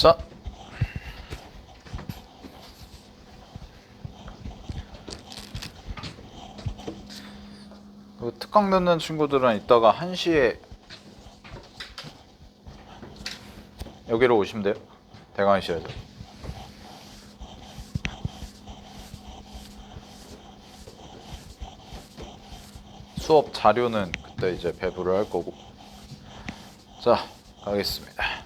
자, 특강 듣는 친구들은 이따가 1시에 여기로 오시면 돼요. 대강의실에서. 수업 자료는 그때 이제 배부를 할 거고. 자, 가겠습니다.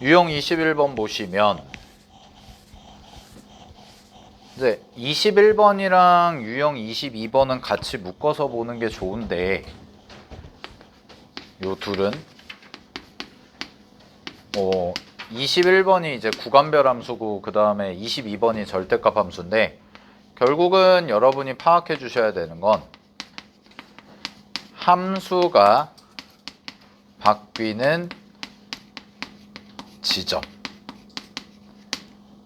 유형 21번 보시면 이제 21번이랑 유형 22번은 같이 묶어서 보는 게 좋은데 요 둘은 21번이 이제 구간별 함수고 그 다음에 22번이 절대값 함수인데 결국은 여러분이 파악해 주셔야 되는 건 함수가 바뀌는 지점,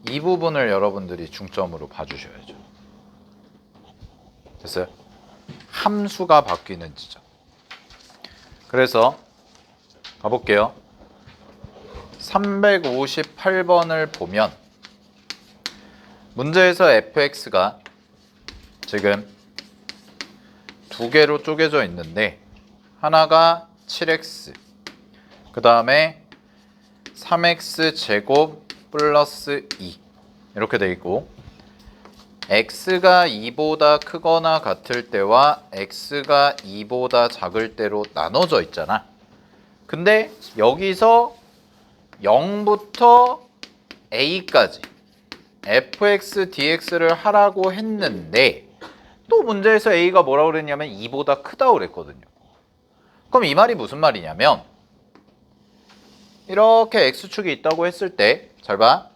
이 부분을 여러분들이 중점으로 봐주셔야죠. 됐어요? 함수가 바뀌는 지점. 그래서 가볼게요. 358번을 보면 문제에서 fx가 지금 두 개로 쪼개져 있는데 하나가 7x, 그 다음에 3x 제곱 플러스 2 이렇게 돼 있고 x가 2보다 크거나 같을 때와 x가 2보다 작을 때로 나눠져 있잖아. 근데 여기서 0부터 a까지 fx dx를 하라고 했는데 또 문제에서 a가 뭐라고 그랬냐면 2보다 크다고 그랬거든요. 그럼 이 말이 무슨 말이냐면 이렇게 x축이 있다고 했을 때 잘 봐.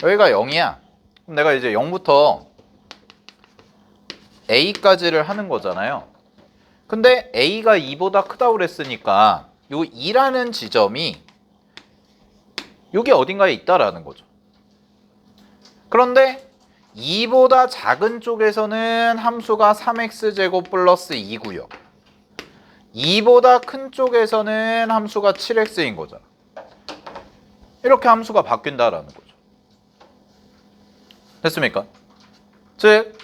여기가 0이야. 그럼 내가 이제 0부터 a까지를 하는 거잖아요. 근데 a가 2보다 크다고 그랬으니까 요 2라는 지점이 여기 어딘가에 있다라는 거죠. 그런데 2보다 작은 쪽에서는 함수가 3x제곱 플러스 2고요. 2보다 큰 쪽에서는 함수가 7x인 거잖아. 이렇게 함수가 바뀐다라는 거죠. 됐습니까? 즉,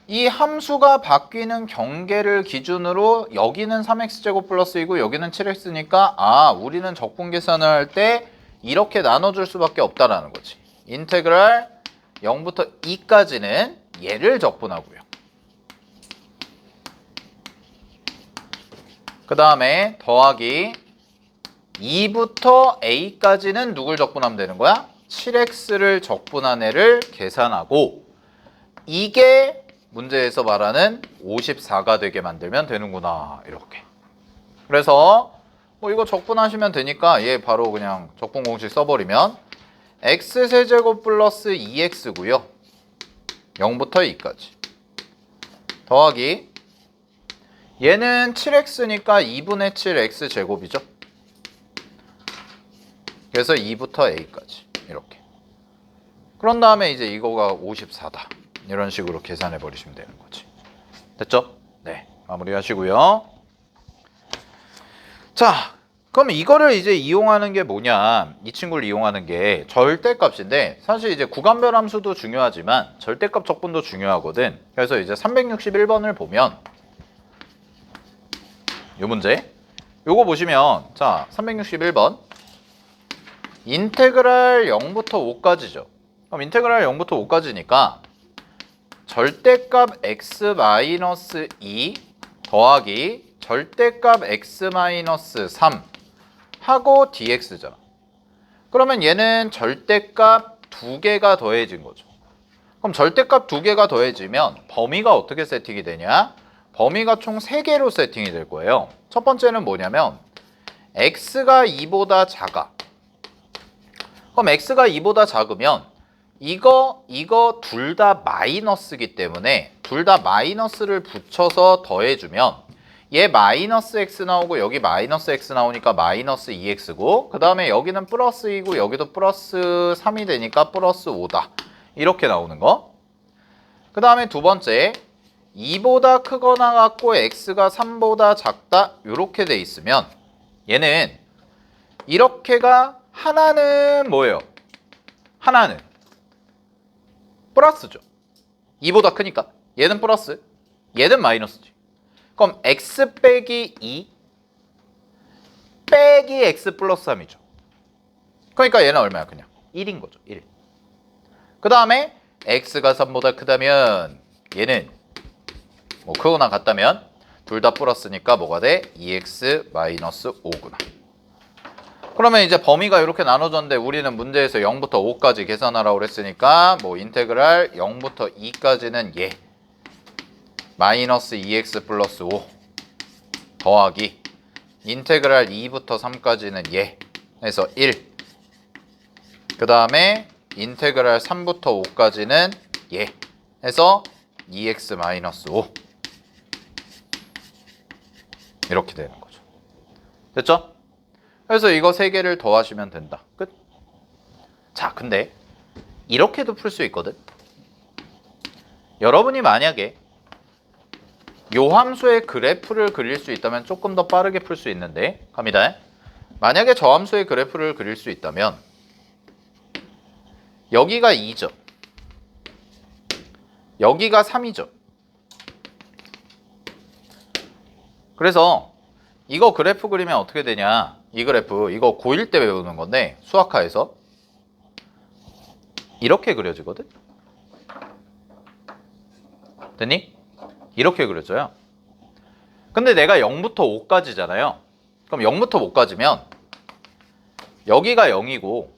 이 함수가 바뀌는 경계를 기준으로 여기는 3x제곱 플러스 2고 여기는 7x니까 우리는 적분 계산을 할 때 이렇게 나눠줄 수밖에 없다라는 거지. 인테그랄 0부터 2까지는 얘를 적분하고요. 그 다음에 더하기 2부터 a까지는 누굴 적분하면 되는 거야? 7x를 적분한 애를 계산하고 이게 문제에서 말하는 54가 되게 만들면 되는구나. 이렇게. 그래서 이거 적분하시면 되니까 얘 바로 그냥 적분 공식 써버리면 x세제곱 플러스 2x고요. 0부터 2까지. 더하기 얘는 7x니까 2분의 7 x제곱이죠. 그래서 2부터 a까지 이렇게. 그런 다음에 이제 이거가 54다. 이런 식으로 계산해 버리시면 되는 거지. 됐죠? 네, 마무리하시고요. 자, 그럼 이거를 이제 이용하는 게 뭐냐? 이 친구를 이용하는 게 절대값인데 사실 이제 구간별 함수도 중요하지만 절대값 적분도 중요하거든. 그래서 이제 361번을 보면 요 문제 요거 보시면 자 361번 인테그랄 0부터 5까지죠. 그럼 인테그랄 0부터 5까지니까 절대값 x-2 더하기 절대값 x-3 하고 dx잖아. 그러면 얘는 절대값 두 개가 더해진 거죠. 그럼 절대값 두 개가 더해지면 범위가 어떻게 세팅이 되냐? 범위가 총 3개로 세팅이 될 거예요. 첫 번째는 뭐냐면 x가 2보다 작아. 그럼 x가 2보다 작으면 이거 둘 다 마이너스기 때문에 둘 다 마이너스를 붙여서 더해주면 얘 마이너스 x 나오고 여기 마이너스 x 나오니까 마이너스 2x고 그 다음에 여기는 플러스 2고 여기도 플러스 3이 되니까 플러스 5다. 이렇게 나오는 거. 그 다음에 두 번째 2보다 크거나 같고 x가 3보다 작다 이렇게 돼 있으면 얘는 이렇게가 하나는 뭐예요? 하나는 플러스죠. 2보다 크니까. 얘는 플러스, 얘는 마이너스지. 그럼 x 빼기 2 빼기 x 플러스 3이죠. 그러니까 얘는 얼마야? 그냥 1인 거죠. 1. 그 다음에 x가 3보다 크다면 얘는 뭐 크거나 같다면 둘 다 플러스니까 뭐가 돼? 2x 마이너스 5구나. 그러면 이제 범위가 이렇게 나눠졌는데 우리는 문제에서 0부터 5까지 계산하라고 그랬으니까 뭐 인테그랄 0부터 2까지는 얘 마이너스 2x 플러스 5 더하기 인테그랄 2부터 3까지는 얘 해서 1. 그 다음에 인테그랄 3부터 5까지는 얘 해서 2x 마이너스 5 이렇게 되는 거죠. 됐죠? 그래서 이거 3개를 더하시면 된다. 끝. 자, 근데 이렇게도 풀 수 있거든. 여러분이 만약에 요 함수의 그래프를 그릴 수 있다면 조금 더 빠르게 풀 수 있는데 갑니다. 만약에 저 함수의 그래프를 그릴 수 있다면 여기가 2죠. 여기가 3이죠. 그래서 이거 그래프 그리면 어떻게 되냐. 이 그래프 이거 고1 때 배우는 건데 수학화에서 이렇게 그려지거든. 됐니? 이렇게 그려져요. 근데 내가 0부터 5까지잖아요. 그럼 0부터 5까지면 여기가 0이고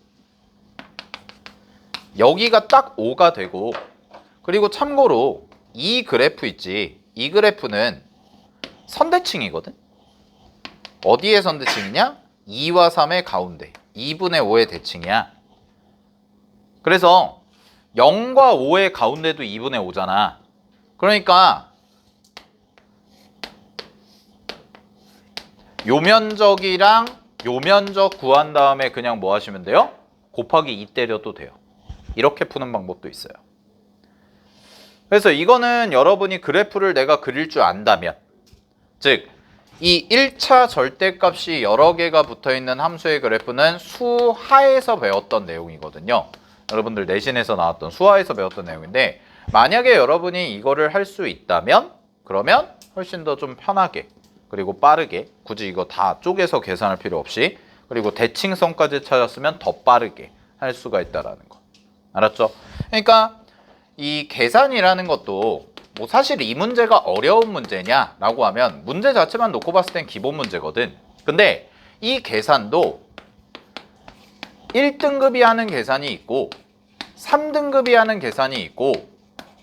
여기가 딱 5가 되고 그리고 참고로 이 그래프 있지. 이 그래프는 선대칭이거든. 어디에 선대칭이냐? 2와 3의 가운데 2분의 5의 대칭이야. 그래서 0과 5의 가운데도 2분의 5잖아. 그러니까 요 면적이랑 요 면적 구한 다음에 그냥 뭐 하시면 돼요? 곱하기 2 때려도 돼요. 이렇게 푸는 방법도 있어요. 그래서 이거는 여러분이 그래프를 내가 그릴 줄 안다면, 즉 이 1차 절대값이 여러 개가 붙어있는 함수의 그래프는 수하에서 배웠던 내용이거든요. 여러분들 내신에서 나왔던 수하에서 배웠던 내용인데 만약에 여러분이 이거를 할 수 있다면 그러면 훨씬 더 좀 편하게 그리고 빠르게 굳이 이거 다 쪼개서 계산할 필요 없이 그리고 대칭성까지 찾았으면 더 빠르게 할 수가 있다라는 거. 알았죠? 그러니까 이 계산이라는 것도 뭐 사실 이 문제가 어려운 문제냐라고 하면 문제 자체만 놓고 봤을 땐 기본 문제거든. 근데 이 계산도 1등급이 하는 계산이 있고 3등급이 하는 계산이 있고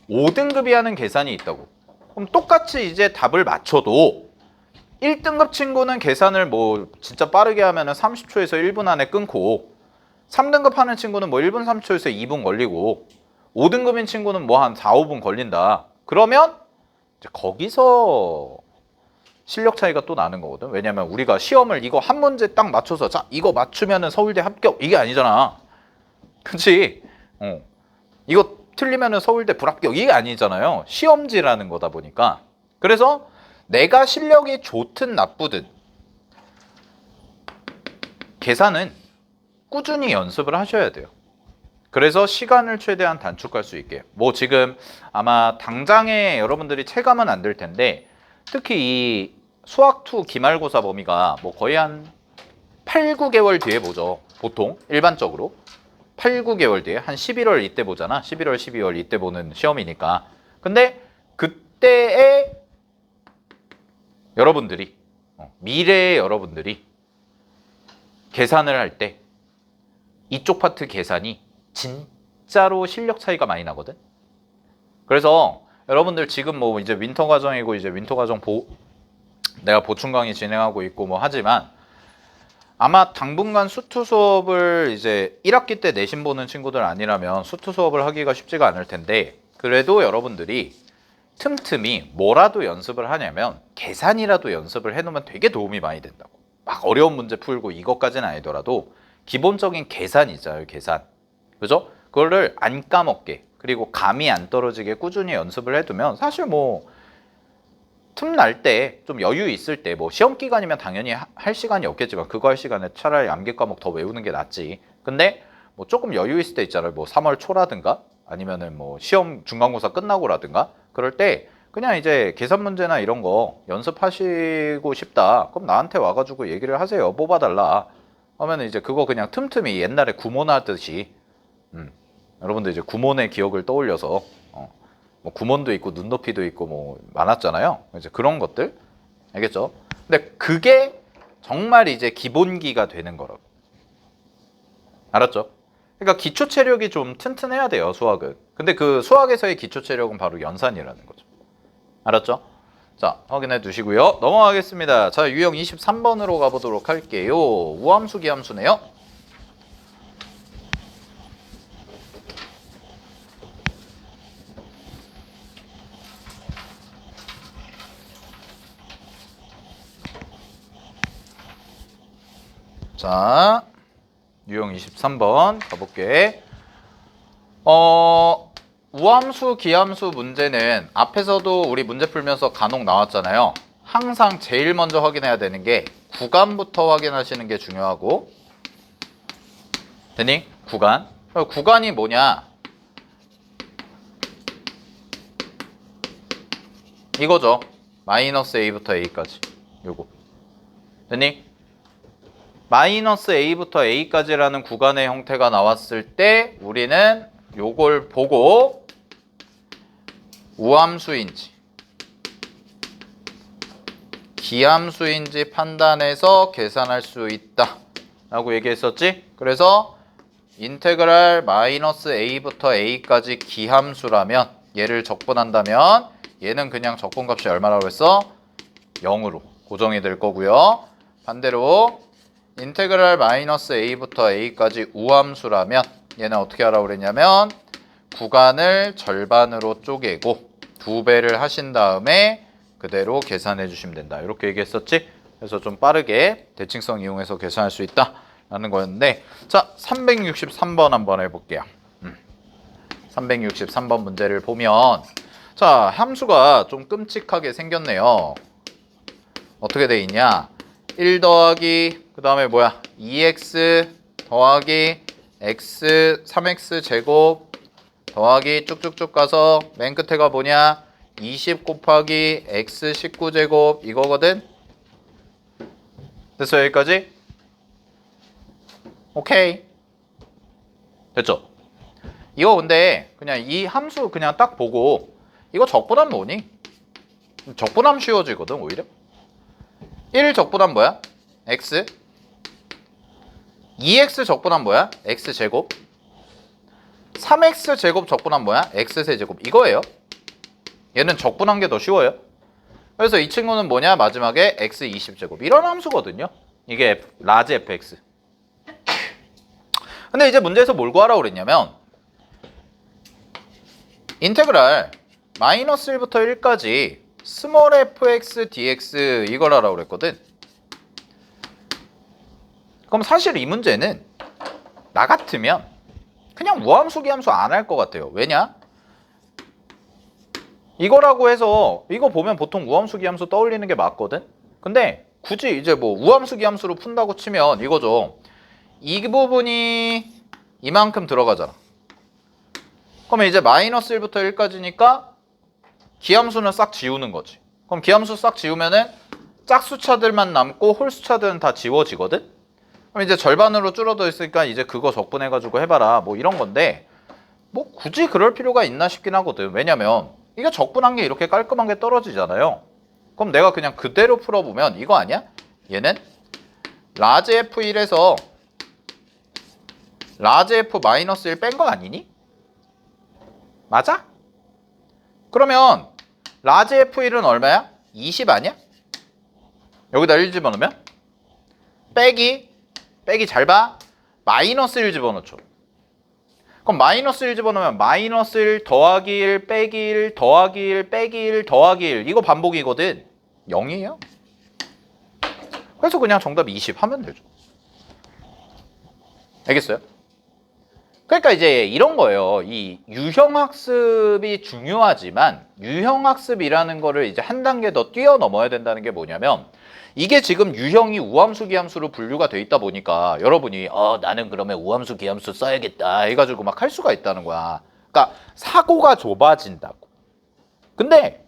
5등급이 하는 계산이 있다고. 그럼 똑같이 이제 답을 맞춰도 1등급 친구는 계산을 뭐 진짜 빠르게 하면은 30초에서 1분 안에 끊고 3등급 하는 친구는 뭐 1분 3초에서 2분 걸리고 5등급인 친구는 뭐 한 4, 5분 걸린다. 그러면 이제 거기서 실력 차이가 또 나는 거거든. 왜냐면 우리가 시험을 이거 한 문제 딱 맞춰서 자 이거 맞추면은 서울대 합격 이게 아니잖아. 그치? 이거 틀리면은 서울대 불합격 이게 아니잖아요. 시험지라는 거다 보니까. 그래서 내가 실력이 좋든 나쁘든 계산은 꾸준히 연습을 하셔야 돼요. 그래서 시간을 최대한 단축할 수 있게. 뭐 지금 아마 당장에 여러분들이 체감은 안 될 텐데 특히 이 수학2 기말고사 범위가 뭐 거의 한 8, 9개월 뒤에 보죠. 보통 일반적으로 8, 9개월 뒤에 한 11월 이때 보잖아. 11월, 12월 이때 보는 시험이니까. 근데 그때에 여러분들이 미래의 여러분들이 계산을 할 때 이쪽 파트 계산이 진짜로 실력 차이가 많이 나거든. 그래서 여러분들 지금 뭐 이제 윈터 과정이고 이제 윈터 과정 내가 보충 강의 진행하고 있고 뭐 하지만 아마 당분간 수투 수업을 이제 1학기 때 내신 보는 친구들 아니라면 수투 수업을 하기가 쉽지가 않을 텐데 그래도 여러분들이 틈틈이 뭐라도 연습을 하냐면 계산이라도 연습을 해놓으면 되게 도움이 많이 된다고. 막 어려운 문제 풀고 이것까지는 아니더라도 기본적인 계산 있잖아요. 계산. 그죠? 그거를 안 까먹게 그리고 감이 안 떨어지게 꾸준히 연습을 해두면 사실 뭐 틈날 때 좀 여유 있을 때 뭐 시험 기간이면 당연히 할 시간이 없겠지만 그거 할 시간에 차라리 암기 과목 더 외우는 게 낫지. 근데 뭐 조금 여유 있을 때 있잖아요. 뭐 3월 초라든가 아니면은 뭐 시험 중간고사 끝나고라든가 그럴 때 그냥 이제 계산 문제나 이런 거 연습하시고 싶다. 그럼 나한테 와가지고 얘기를 하세요. 뽑아달라. 하면은 이제 그거 그냥 틈틈이 옛날에 구몬하듯이 여러분들 이제 구몬의 기억을 떠올려서 뭐 구몬도 있고 눈높이도 있고 뭐 많았잖아요. 이제 그런 것들 알겠죠? 근데 그게 정말 이제 기본기가 되는 거라고. 알았죠? 그러니까 기초 체력이 좀 튼튼해야 돼요, 수학은. 근데 그 수학에서의 기초 체력은 바로 연산이라는 거죠. 알았죠? 자, 확인해 두시고요. 넘어가겠습니다. 자, 유형 23번으로 가보도록 할게요. 우함수, 기함수네요. 자, 유형 23번 가볼게. 우함수, 기함수 문제는 앞에서도 우리 문제 풀면서 간혹 나왔잖아요. 항상 제일 먼저 확인해야 되는 게 구간부터 확인하시는 게 중요하고, 됐니? 구간. 구간이 뭐냐? 이거죠. 마이너스 A부터 A까지. 요거. 됐니? 마이너스 A부터 A까지라는 구간의 형태가 나왔을 때 우리는 요걸 보고 우함수인지 기함수인지 판단해서 계산할 수 있다 라고 얘기했었지. 그래서 인테그랄 마이너스 A부터 A까지 기함수라면 얘를 적분한다면 얘는 그냥 적분값이 얼마라고 했어? 0으로 고정이 될 거고요. 반대로 인테그랄 마이너스 A부터 A까지 우함수라면 얘는 어떻게 하라고 그랬냐면 구간을 절반으로 쪼개고 2배를 하신 다음에 그대로 계산해 주시면 된다. 이렇게 얘기했었지? 그래서 좀 빠르게 대칭성 이용해서 계산할 수 있다라는 거였는데, 자, 363번 한번 해볼게요. 363번 문제를 보면, 자, 함수가 좀 끔찍하게 생겼네요. 어떻게 돼 있냐? 1 더하기 그 다음에 뭐야? 2x 더하기 x 3x 제곱 더하기 쭉쭉쭉 가서 맨 끝에가 뭐냐? 20 곱하기 x 19제곱 이거거든? 됐어요? 여기까지? 오케이. 됐죠? 이거 근데 그냥 이 함수 그냥 딱 보고 이거 적분하면 뭐니? 적분하면 쉬워지거든 오히려. 1 적분하면 뭐야? x 2x 적분하면 뭐야? x 제곱 3x 제곱 적분하면 뭐야? x 세제곱 이거예요. 얘는 적분한 게 더 쉬워요. 그래서 이 친구는 뭐냐? 마지막에 x 20제곱 이런 함수거든요. 이게 라지 fx. 근데 이제 문제에서 뭘 구하라고 그랬냐면 인테그랄 마이너스 1부터 1까지 스몰 fx dx 이걸 하라고 그랬거든. 그럼 사실 이 문제는 나 같으면 그냥 무함수 기함수 안 할 것 같아요. 왜냐? 이거라고 해서 이거 보면 보통 우함수 기함수 떠올리는 게 맞거든. 근데 굳이 이제 뭐 우함수 기함수로 푼다고 치면 이거죠. 이 부분이 이만큼 들어가잖아. 그러면 이제 마이너스 1부터 1까지니까 기함수는 싹 지우는 거지. 그럼 기함수 싹 지우면은 짝수차들만 남고 홀수차들은 다 지워지거든. 그럼 이제 절반으로 줄어들 있으니까 이제 그거 적분해가지고 해봐라. 뭐 이런 건데 뭐 굳이 그럴 필요가 있나 싶긴 하거든. 왜냐면 이게 적분한 게 이렇게 깔끔한 게 떨어지잖아요. 그럼 내가 그냥 그대로 풀어보면 이거 아니야? 얘는 라지 F1에서 라지 F 마이너스 1 뺀 거 아니니? 맞아? 그러면 라지 F1은 얼마야? 20 아니야? 여기다 1 집어넣으면? 빼기 잘 봐. 마이너스 1 집어넣죠. 그럼 마이너스 1 집어넣으면 마이너스 1 더하기 1 빼기 1 더하기 1 빼기 1 더하기 1 이거 반복이거든. 0이에요. 그래서 그냥 정답 20 하면 되죠. 알겠어요? 그러니까 이제 이런 거예요. 이 유형학습이 중요하지만 유형학습이라는 거를 이제 한 단계 더 뛰어넘어야 된다는 게 뭐냐면 이게 지금 유형이 우함수, 기함수로 분류가 돼 있다 보니까 여러분이 나는 그러면 우함수, 기함수 써야겠다 해가지고 막 할 수가 있다는 거야. 그러니까 사고가 좁아진다고. 근데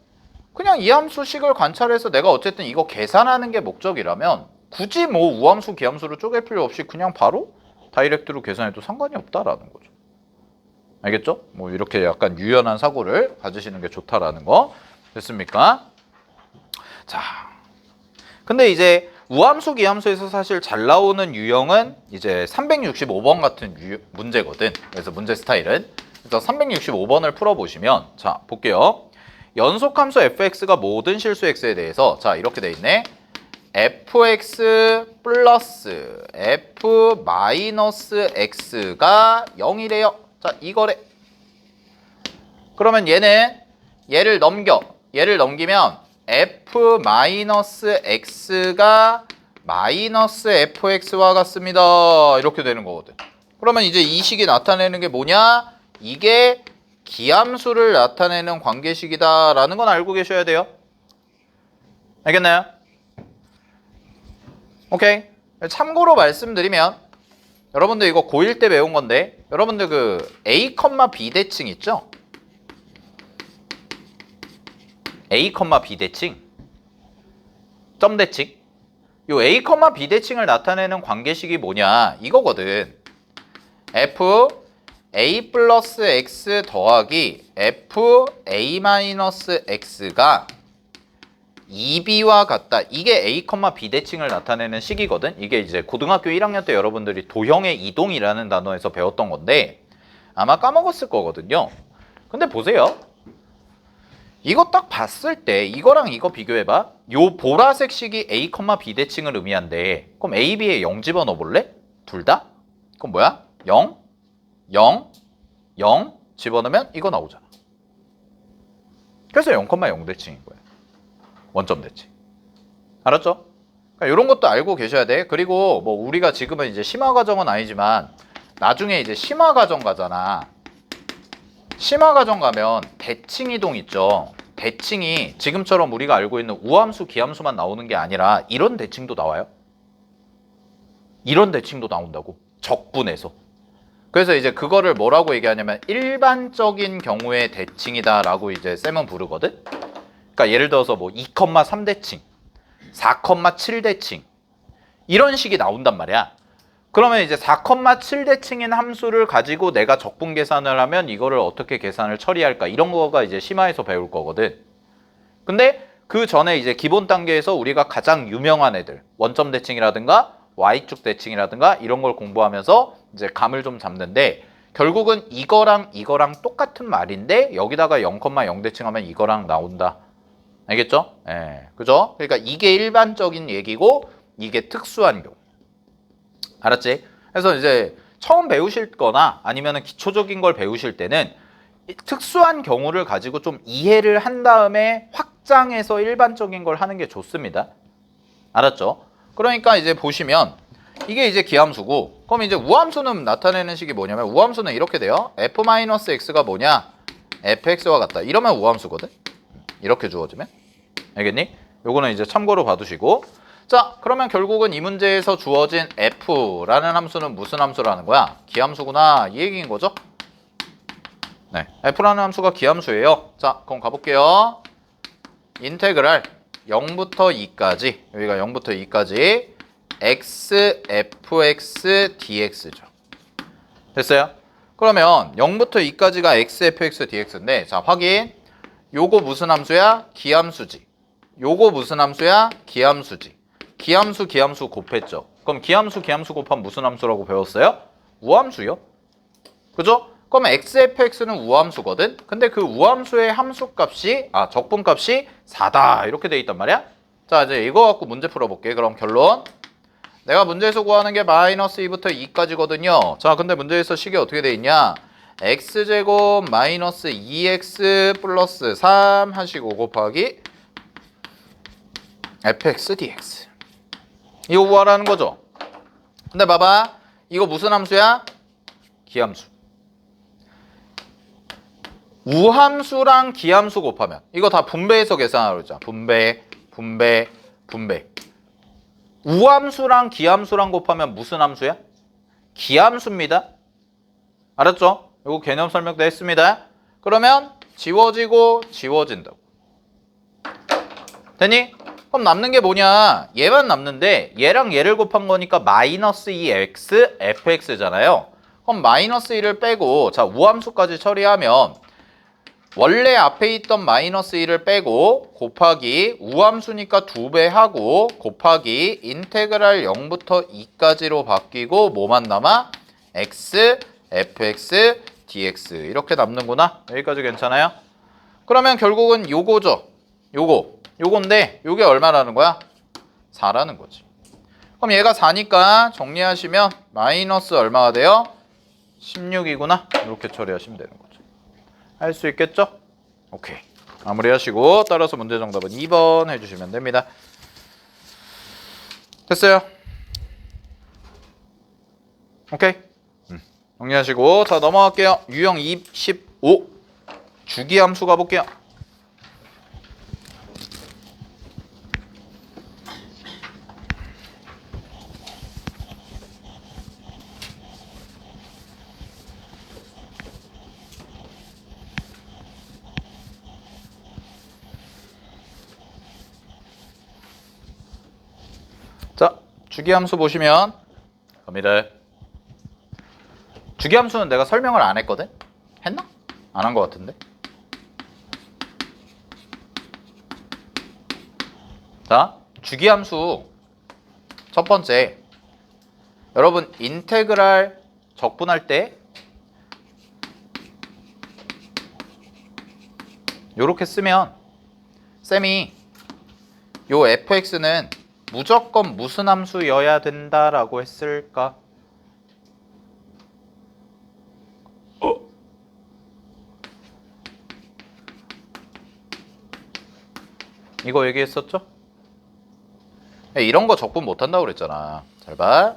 그냥 이함수식을 관찰해서 내가 어쨌든 이거 계산하는 게 목적이라면 굳이 뭐 우함수, 기함수로 쪼갤 필요 없이 그냥 바로 다이렉트로 계산해도 상관이 없다라는 거죠. 알겠죠? 뭐 이렇게 약간 유연한 사고를 가지시는 게 좋다라는 거 됐습니까? 자, 근데 이제 우함수, 기함수에서 사실 잘 나오는 유형은 이제 365번 같은 문제거든. 그래서 문제 스타일은 그래서 365번을 풀어보시면 자 볼게요. 연속함수 fx가 모든 실수 x에 대해서 자 이렇게 돼 있네. fx 플러스 f 마이너스 x가 0이래요. 자 이거래. 그러면 얘를 넘기면 f 마이너스 x가 마이너스 fx와 같습니다. 이렇게 되는 거거든. 그러면 이제 이 식이 나타내는 게 뭐냐? 이게 기함수를 나타내는 관계식이다라는 건 알고 계셔야 돼요. 알겠나요? 오케이. 참고로 말씀드리면 여러분들 이거 고1 때 배운 건데 여러분들 그 A, B 대칭 있죠? A, B 대칭 점 대칭 요 A, B 대칭을 나타내는 관계식이 뭐냐 이거거든. F A 플러스 X 더하기 F A 마이너스 X가 2B와 같다. 이게 A, B 대칭을 나타내는 식이거든. 이게 이제 고등학교 1학년 때 여러분들이 도형의 이동이라는 단어에서 배웠던 건데 아마 까먹었을 거거든요. 근데 보세요. 이거 딱 봤을 때 이거랑 이거 비교해봐. 요 보라색 식이 A, B 대칭을 의미한대. 그럼 A, B에 0 집어넣어 볼래? 둘 다? 그럼 뭐야? 0, 0, 0 집어넣으면 이거 나오잖아. 그래서 0, 0 대칭인 거야. 원점 대칭. 알았죠? 그러니까 이런 것도 알고 계셔야 돼. 그리고 뭐 우리가 지금은 이제 심화 과정은 아니지만 나중에 이제 심화 과정 가잖아. 심화 과정 가면 대칭 이동 있죠. 대칭이 지금처럼 우리가 알고 있는 우함수, 기함수만 나오는 게 아니라 이런 대칭도 나와요. 이런 대칭도 나온다고. 적분에서. 그래서 이제 그거를 뭐라고 얘기하냐면 일반적인 경우의 대칭이다라고 이제 쌤은 부르거든. 그러니까 예를 들어서 뭐 2,3 대칭, 4,7 대칭 이런 식이 나온단 말이야. 그러면 이제 4,7 대칭인 함수를 가지고 내가 적분 계산을 하면 이거를 어떻게 계산을 처리할까 이런 거가 이제 심화에서 배울 거거든. 근데 그 전에 이제 기본 단계에서 우리가 가장 유명한 애들 원점 대칭이라든가 Y축 대칭이라든가 이런 걸 공부하면서 이제 감을 좀 잡는데 결국은 이거랑 똑같은 말인데 여기다가 0,0 대칭하면 이거랑 나온다. 알겠죠? 예, 그죠? 그러니까 이게 일반적인 얘기고 이게 특수한 경우. 알았지? 그래서 이제 처음 배우실 거나 아니면 기초적인 걸 배우실 때는 특수한 경우를 가지고 좀 이해를 한 다음에 확장해서 일반적인 걸 하는 게 좋습니다. 알았죠? 그러니까 이제 보시면 이게 이제 기함수고 그럼 이제 우함수는 나타내는 식이 뭐냐면 우함수는 이렇게 돼요. f-x가 뭐냐? fx와 같다. 이러면 우함수거든. 이렇게 주어지면. 알겠니? 요거는 이제 참고로 봐두시고 자 그러면 결국은 이 문제에서 주어진 f라는 함수는 무슨 함수라는 거야? 기함수구나 이 얘기인 거죠? 네, f라는 함수가 기함수예요. 자 그럼 가볼게요. 인테그랄 0부터 2까지 여기가 0부터 2까지 x fx dx죠. 됐어요? 그러면 0부터 2까지가 x fx dx인데 자 확인. 요거 무슨 함수야? 기함수지. 요거 무슨 함수야? 기함수지. 기함수 곱했죠. 그럼 기함수 곱하면 무슨 함수라고 배웠어요? 우함수요. 그죠? 그럼 xfx는 우함수거든. 근데 그 우함수의 함수값이 적분값이 4다 이렇게 돼 있단 말이야. 자 이제 이거 갖고 문제 풀어볼게. 그럼 결론. 내가 문제에서 구하는 게 마이너스 2부터 2까지거든요. 자 근데 문제에서 식이 어떻게 돼 있냐? x제곱 마이너스 2x 플러스 3 하시고 곱하기 fx dx 이거 구하라는 거죠. 근데 봐봐 이거 무슨 함수야? 기함수. 우함수랑 기함수 곱하면 이거 다 분배해서 계산하라고 했잖아. 분배. 우함수랑 기함수랑 곱하면 무슨 함수야? 기함수입니다. 알았죠? 이거 개념 설명도 했습니다. 그러면 지워지고 지워진다고. 되니? 그럼 남는 게 뭐냐? 얘만 남는데 얘랑 얘를 곱한 거니까 마이너스 2x fx잖아요. 그럼 마이너스 1을 빼고 자 우함수까지 처리하면 원래 앞에 있던 마이너스 1을 빼고 곱하기 우함수니까 2배 하고 곱하기 인테그랄 0부터 2까지로 바뀌고 뭐만 남아? x, fx, dx 이렇게 남는구나. 여기까지 괜찮아요? 그러면 결국은 요거죠. 요건데 요게 얼마라는 거야? 4라는 거지. 그럼 얘가 4니까 정리하시면 마이너스 얼마가 돼요? 16이구나. 이렇게 처리하시면 되는 거죠. 할 수 있겠죠? 오케이. 마무리하시고 따라서 문제 정답은 2번 해주시면 됩니다. 됐어요? 오케이. 정리하시고 자 넘어갈게요. 유형 25 주기함수 가볼게요. 자, 주기함수 보시면 갑니다. 주기함수는 내가 설명을 안 했거든? 했나? 안 한 것 같은데? 자, 주기함수 첫 번째 여러분 인테그랄 적분할 때 요렇게 쓰면 쌤이 요 fx는 무조건 무슨 함수여야 된다라고 했을까? 이거 얘기했었죠? 이런 거 적분 못한다고 그랬잖아. 잘 봐.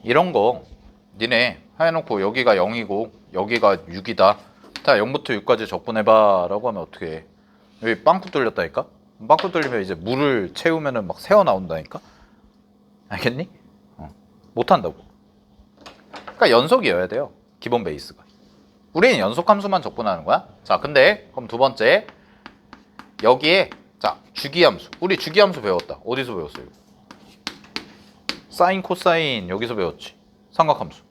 이런 거 니네 해놓고 여기가 0이고 여기가 6이다. 자 0부터 6까지 적분해봐 라고 하면 어떻게 해? 여기 빵꾸 뚫렸다니까? 빵꾸 뚫리면 이제 물을 채우면은 막 새어 나온다니까? 알겠니? 못한다고. 그러니까 연속이어야 돼요. 기본 베이스가. 우리는 연속 함수만 적분하는 거야. 자 근데 그럼 두 번째 여기에 자 주기함수. 우리 주기함수 배웠다. 어디서 배웠어요? 사인 코사인 여기서 배웠지. 삼각함수.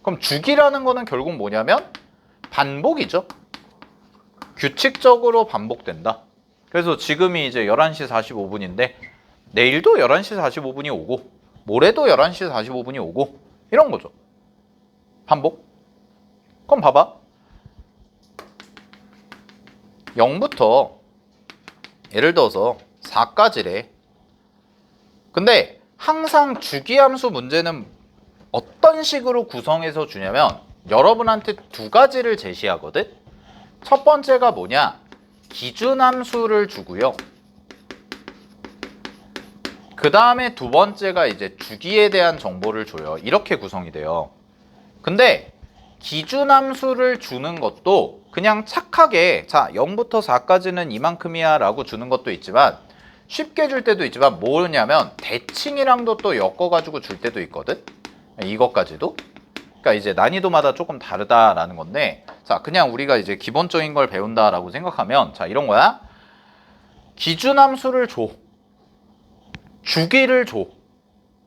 그럼 주기라는 거는 결국 뭐냐면 반복이죠. 규칙적으로 반복된다. 그래서 지금이 이제 11시 45분인데 내일도 11시 45분이 오고 모레도 11시 45분이 오고 이런 거죠. 반복. 그럼 봐봐. 0부터 예를 들어서 4까지래. 근데 항상 주기함수 문제는 어떤 식으로 구성해서 주냐면 여러분한테 두 가지를 제시하거든. 첫 번째가 뭐냐? 기준함수를 주고요. 그 다음에 두 번째가 이제 주기에 대한 정보를 줘요. 이렇게 구성이 돼요. 근데 기준함수를 주는 것도 그냥 착하게 자 0부터 4까지는 이만큼이야 라고 주는 것도 있지만 쉽게 줄 때도 있지만 뭐냐면 대칭이랑도 또 엮어가지고 줄 때도 있거든. 이것까지도. 그러니까 이제 난이도마다 조금 다르다라는 건데 자 그냥 우리가 이제 기본적인 걸 배운다라고 생각하면 자 이런 거야. 기준함수를 줘. 주기를 줘.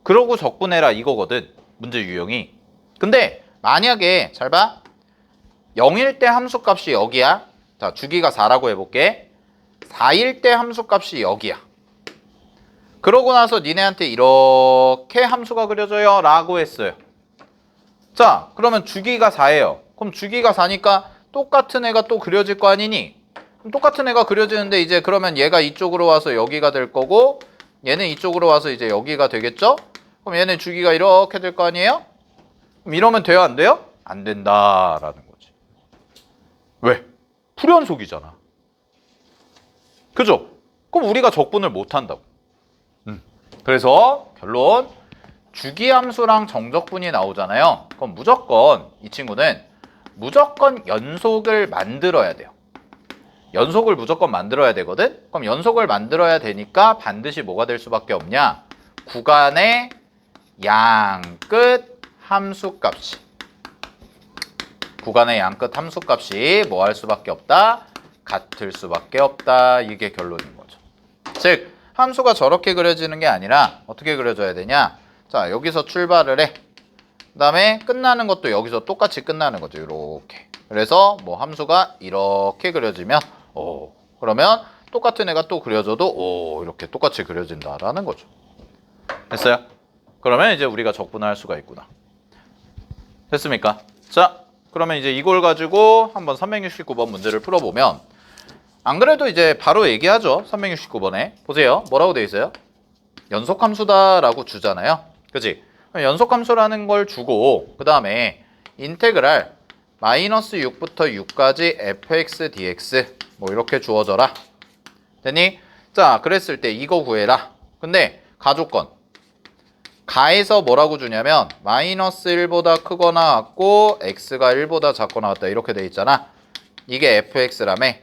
그러고 적분해라 이거거든. 문제 유형이. 근데 만약에 잘 봐. 0일 때 함수값이 여기야. 자 주기가 4라고 해볼게. 4일 때 함수값이 여기야. 그러고 나서 니네한테 이렇게 함수가 그려져요 라고 했어요. 자 그러면 주기가 4예요. 그럼 주기가 4니까 똑같은 애가 또 그려질 거 아니니? 그럼 똑같은 애가 그려지는데 이제 그러면 얘가 이쪽으로 와서 여기가 될 거고 얘는 이쪽으로 와서 이제 여기가 되겠죠? 그럼 얘는 주기가 이렇게 될 거 아니에요? 그럼 이러면 돼요 안 돼요? 안 된다라는 거지. 왜? 불연속이잖아. 그죠? 그럼 우리가 적분을 못 한다고. 그래서 결론 주기함수랑 정적분이 나오잖아요. 그럼 무조건 이 친구는 무조건 연속을 만들어야 돼요. 연속을 무조건 만들어야 되거든. 그럼 연속을 만들어야 되니까 반드시 뭐가 될 수밖에 없냐? 구간의 양끝 함수값이 구간의 양끝 함수값이 뭐 할 수밖에 없다? 같을 수밖에 없다. 이게 결론인 거죠. 즉 함수가 저렇게 그려지는 게 아니라 어떻게 그려져야 되냐? 자, 여기서 출발을 해. 그 다음에 끝나는 것도 여기서 똑같이 끝나는 거죠. 이렇게. 그래서 뭐 함수가 이렇게 그려지면 그러면 똑같은 애가 또 그려져도 이렇게 똑같이 그려진다라는 거죠. 됐어요? 그러면 이제 우리가 적분할 수가 있구나. 됐습니까? 자, 그러면 이제 이걸 가지고 한번 369번 문제를 풀어보면 안 그래도 이제 바로 얘기하죠. 369번에. 보세요. 뭐라고 돼 있어요? 연속함수다라고 주잖아요. 그치? 연속함수라는 걸 주고 그 다음에 인테그랄 마이너스 6부터 6까지 fx dx 뭐 이렇게 주어져라. 됐니? 자, 그랬을 때 이거 구해라. 근데 가조건 가에서 뭐라고 주냐면 마이너스 1보다 크거나 같고 x가 1보다 작거나 같다 이렇게 돼 있잖아. 이게 fx라며.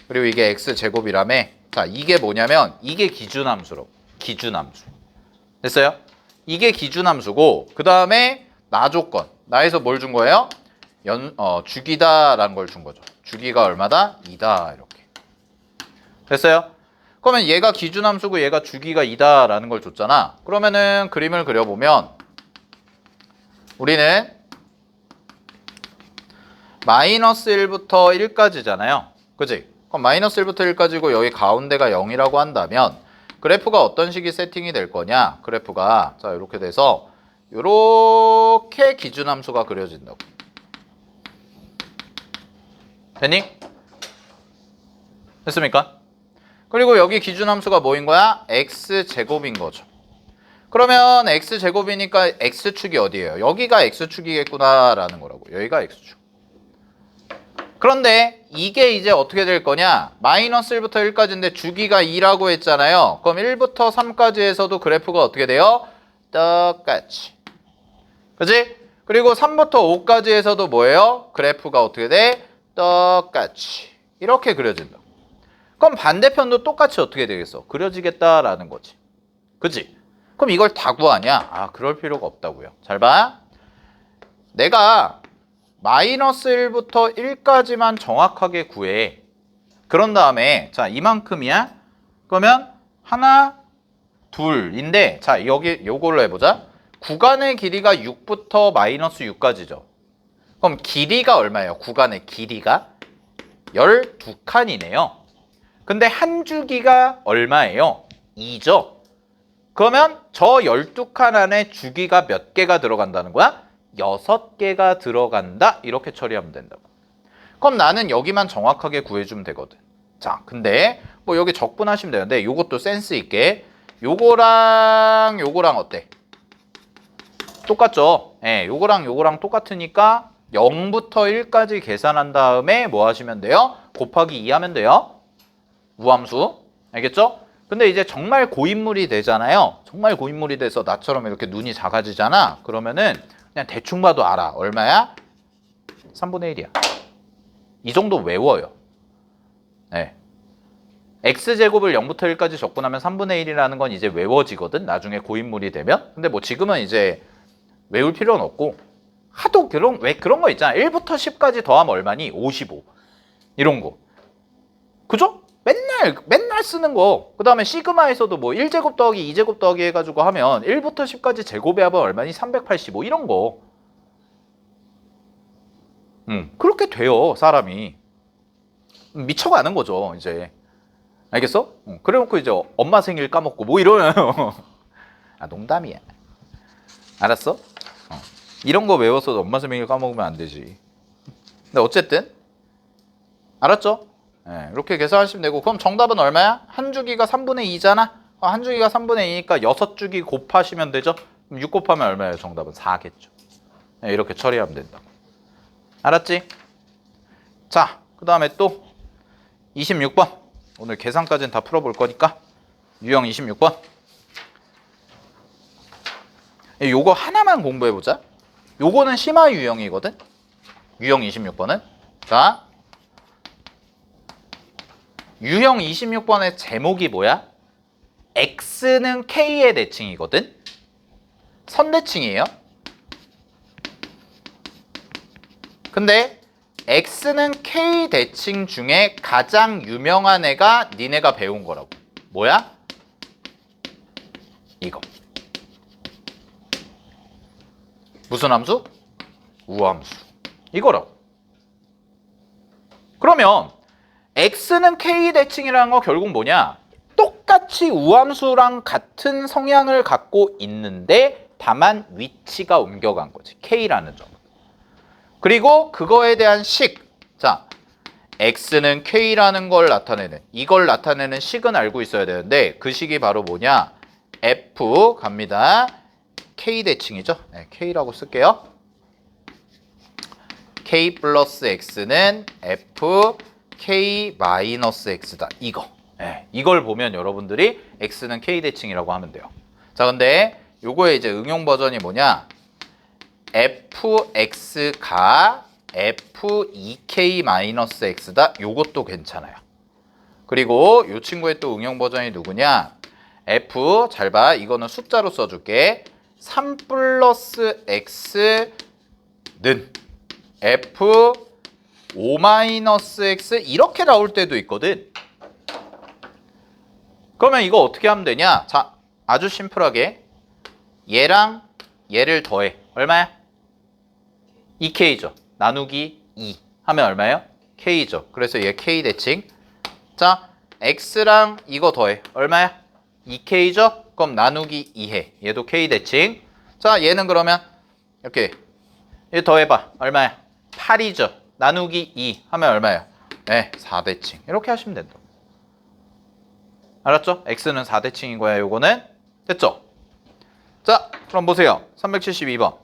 그리고 이게 x제곱이라며. 자, 이게 뭐냐면 이게 기준함수로. 기준함수. 됐어요? 이게 기준함수고 그 다음에 나조건. 나에서 뭘 준 거예요? 주기다라는 걸 준 거죠. 주기가 얼마다? 2다 이렇게. 됐어요? 그러면 얘가 기준함수고 얘가 주기가 2다라는 걸 줬잖아. 그러면은 그림을 그려보면 우리는 마이너스 1부터 1까지잖아요. 그치? 그럼 마이너스 1부터 1까지고 여기 가운데가 0이라고 한다면 그래프가 어떤 식이 세팅이 될 거냐? 그래프가 자 이렇게 돼서 이렇게 기준함수가 그려진다고. 됐니? 됐습니까? 그리고 여기 기준함수가 뭐인 거야? x제곱인 거죠. 그러면 x제곱이니까 x축이 어디예요? 여기가 x축이겠구나라는 거라고. 여기가 x축. 그런데 이게 이제 어떻게 될 거냐? 마이너스 1부터 1까지인데 주기가 2라고 했잖아요. 그럼 1부터 3까지에서도 그래프가 어떻게 돼요? 똑같이. 그치? 그리고 3부터 5까지에서도 뭐예요? 그래프가 어떻게 돼? 똑같이. 이렇게 그려진다. 그럼 반대편도 똑같이 어떻게 되겠어? 그려지겠다라는 거지. 그치? 그럼 이걸 다 구하냐? 아, 그럴 필요가 없다고요. 잘 봐. 내가 마이너스 1부터 1까지만 정확하게 구해. 그런 다음에 자 이만큼이야. 그러면 하나, 둘인데 자 여기 요걸로 해보자. 구간의 길이가 6부터 마이너스 6까지죠. 그럼 길이가 얼마예요? 구간의 길이가 12칸이네요. 근데 한 주기가 얼마예요? 2죠. 그러면 저 12칸 안에 주기가 몇 개가 들어간다는 거야? 6개가 들어간다. 이렇게 처리하면 된다고. 그럼 나는 여기만 정확하게 구해주면 되거든. 자, 근데 뭐 여기 적분하시면 되는데 요것도 센스 있게 요거랑 요거랑 어때? 똑같죠? 예, 요거랑 요거랑 똑같으니까 0부터 1까지 계산한 다음에 뭐 하시면 돼요? 곱하기 2 하면 돼요. 우함수. 알겠죠? 근데 이제 정말 고인물이 되잖아요. 정말 고인물이 돼서 나처럼 이렇게 눈이 작아지잖아. 그러면은 그냥 대충 봐도 알아. 얼마야? 3분의 1이야. 이 정도 외워요. 네. x제곱을 0부터 1까지 적분하면 3분의 1이라는 건 이제 외워지거든. 나중에 고인물이 되면. 근데 뭐 지금은 이제 외울 필요는 없고 하도 왜 그런 거 있잖아. 1부터 10까지 더하면 얼마니? 55. 이런 거. 그죠? 맨날 쓰는 거. 그 다음에 시그마에서도 뭐 1제곱 더하기 2제곱 더하기 해가지고 하면 1부터 10까지 제곱의 합은 얼마니? 385 이런 거. 그렇게 돼요 사람이. 미쳐가는 거죠 이제. 알겠어? 그래놓고 이제 엄마 생일 까먹고 뭐 이러면 아 농담이야. 알았어? 이런 거 외워서 엄마 생일 까먹으면 안 되지. 근데 어쨌든 알았죠? 네, 이렇게 계산하시면 되고. 그럼 정답은 얼마야? 한 주기가 3분의 2잖아? 한 주기가 3분의 2니까 6주기 곱하시면 되죠? 그럼 6 곱하면 얼마예요? 정답은 4겠죠. 네, 이렇게 처리하면 된다고. 알았지? 자, 그 다음에 또 26번. 오늘 계산까지는 다 풀어볼 거니까 유형 26번. 요거 하나만 공부해보자. 요거는 심화 유형이거든. 유형 26번은. 자, 유형 26번의 제목이 뭐야? X는 K의 대칭이거든. 선대칭이에요. 근데 X는 K 대칭 중에 가장 유명한 애가 니네가 배운 거라고. 뭐야? 이거. 무슨 함수? 우함수. 이거라고. 그러면 X는 K 대칭이라는 거 결국 뭐냐? 똑같이 우함수랑 같은 성향을 갖고 있는데 다만 위치가 옮겨간 거지. K라는 점. 그리고 그거에 대한 식. 자, X는 K라는 걸 나타내는, 이걸 나타내는 식은 알고 있어야 되는데 그 식이 바로 뭐냐? F 갑니다. K 대칭이죠. 네, K라고 쓸게요. K 플러스 X는 F K 마이너스 X다. 이거. 네, 이걸 보면 여러분들이 X는 K 대칭이라고 하면 돼요. 자, 근데 요거의 이제 응용 버전이 뭐냐? fx가 f2k 마이너스 x다. 요것도 괜찮아요. 그리고 요 친구의 또 응용 버전이 누구냐? f, 잘 봐. 이거는 숫자로 써줄게. 3 플러스 x는 f 5 마이너스 x 이렇게 나올 때도 있거든. 그러면 이거 어떻게 하면 되냐? 자, 아주 심플하게 얘랑 얘를 더해. 얼마야? 2k죠. 나누기 2 하면 얼마예요? k죠. 그래서 얘 k 대칭. 자, x랑 이거 더해. 얼마야? 2k죠? 그럼 나누기 2해. 얘도 k 대칭. 자, 얘는 그러면 이렇게 얘 더해봐. 얼마야? 8이죠. 나누기 2 하면 얼마예요? 네, 4대칭. 이렇게 하시면 된다. 알았죠? x는 4대칭인 거야. 요거는. 됐죠? 자, 그럼 보세요. 372번.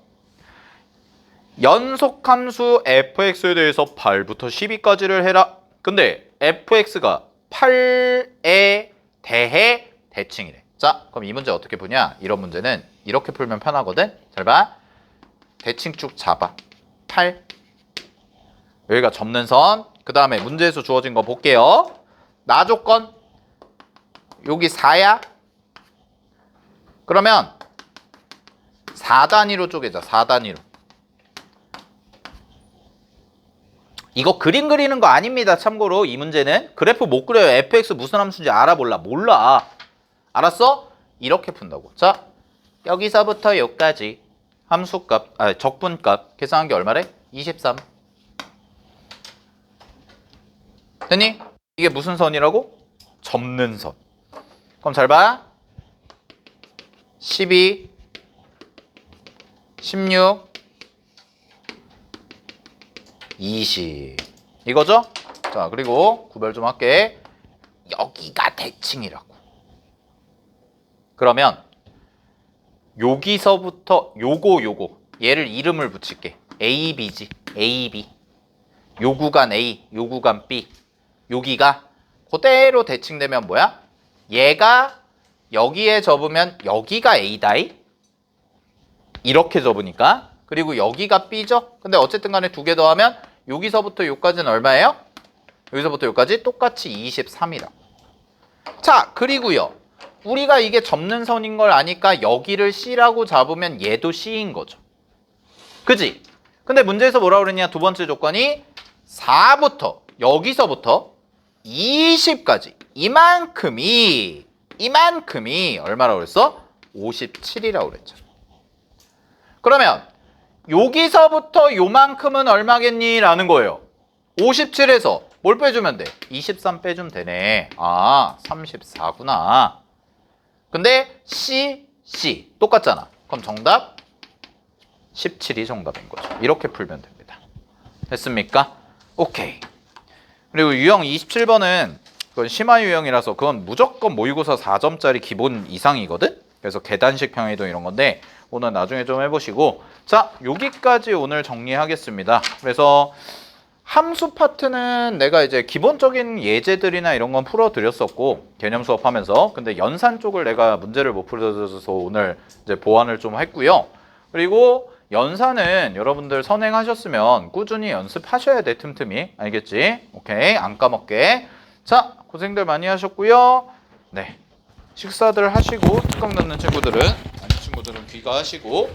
연속함수 fx에 대해서 8부터 12까지를 해라. 근데 fx가 8에 대해 대칭이래. 자, 그럼 이 문제 어떻게 푸냐? 이런 문제는 이렇게 풀면 편하거든. 잘 봐. 대칭 쭉 잡아. 8. 여기가 접는 선. 그 다음에 문제에서 주어진 거 볼게요. 나 조건. 여기 4야. 그러면 4단위로 쪼개자. 4단위로. 이거 그림 그리는 거 아닙니다. 참고로 이 문제는 그래프 못 그려요. fx 무슨 함수인지 알아볼라. 몰라. 알았어? 이렇게 푼다고. 자, 여기서부터 여기까지 함수값, 적분값 계산한 게 얼마래? 23. 됐니? 이게 무슨 선이라고? 접는 선. 그럼 잘 봐. 12, 16, 20 이거죠? 자, 그리고 구별 좀 할게. 여기가 대칭이라고. 그러면 여기서부터 요거 얘를 이름을 붙일게. A, B지. A, B. 요 구간 A, 요 구간 B. 여기가 그대로 대칭되면 뭐야? 얘가 여기에 접으면 여기가 A다이. 이렇게 접으니까. 그리고 여기가 B죠? 근데 어쨌든 간에 두 개 더하면 여기서부터 여기까지는 얼마예요? 여기서부터 여기까지 똑같이 23이다. 자, 그리고요. 우리가 이게 접는 선인 걸 아니까 여기를 C라고 잡으면 얘도 C인 거죠. 그지? 근데 문제에서 뭐라고 그랬냐? 두 번째 조건이 4부터 여기서부터 20까지 이만큼이 얼마라고 그랬어? 57이라고 그랬죠. 그러면 여기서부터 요만큼은 얼마겠니? 라는 거예요. 57에서 뭘 빼주면 돼? 23 빼주면 되네. 아, 34구나. 근데 C 똑같잖아. 그럼 정답 17이 정답인 거죠. 이렇게 풀면 됩니다. 됐습니까? 오케이. 그리고 유형 27번은 그건 심화 유형이라서 그건 무조건 모의고사 4점짜리 기본 이상이거든? 그래서 계단식 평행이동 이런 건데 오늘 나중에 좀 해보시고, 자, 여기까지 오늘 정리하겠습니다. 그래서 함수 파트는 내가 이제 기본적인 예제들이나 이런 건 풀어드렸었고 개념 수업하면서 근데 연산 쪽을 내가 문제를 못 풀어드려서 오늘 이제 보완을 좀 했고요. 그리고 연산은 여러분들 선행하셨으면 꾸준히 연습하셔야 돼. 틈틈이 알겠지? 오케이 안 까먹게. 자 고생들 많이 하셨고요. 네 식사들 하시고 특강 듣는 친구들은 아닌 친구들은 귀가하시고